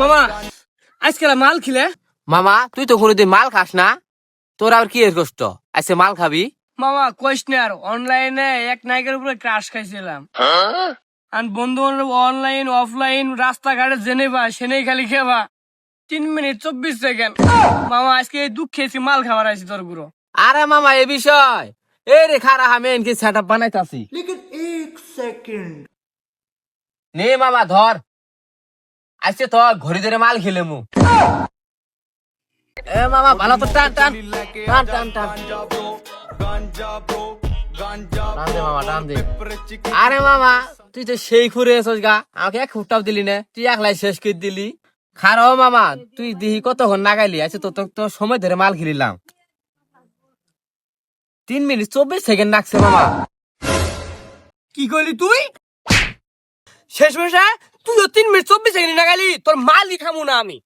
মামা আজকাল মাল খিলে মামা তুই তো কোনোদিন মাল খাস না, তোর আর কি এর কষ্ট, আজকে মাল খাবি? মামা কইস না আর অনলাইনে এক নায়িকার উপরে ক্রাশ খাইছিলাম। আর বন্ধু বান্ধব অনলাইন অফলাইন রাস্তাঘাটে জেনে বা সেনেই খালি খেবা 3 মিনিট 24 সেকেন্ড। মামা আজকে এই দুঃখ খেয়েছি মাল খাবার আছি তোর গুলো। আরে মামা এ বিষয় এই রে খারা আমি এনকি সেট আপ বানাইতাছি। নে মামা ধর, আজকে তো ঘড়ি ধরে মাল খেলে মু। এ মামা ভালো তো টান টান টান টান টান টান দে মামা টান দে। আরে মামা তুই তো সেই ঘুরে এসোস গা, আমাকে এক ফুটাও দিলি না, তুই একলাই শেষ করে দিলি। খারাও মামা তুই দিহি কতক্ষণ নাগাইলি, আছে তো তো সময় ধরে মাল খেলিলাম 3 মিনিট 24 সেকেন্ড লাগছে মামা। কি করলি তুই? শেষ মেশা তুইও 3 মিনিট 24 সেকেন্ড না গেলি তোর মালই খামু না আমি।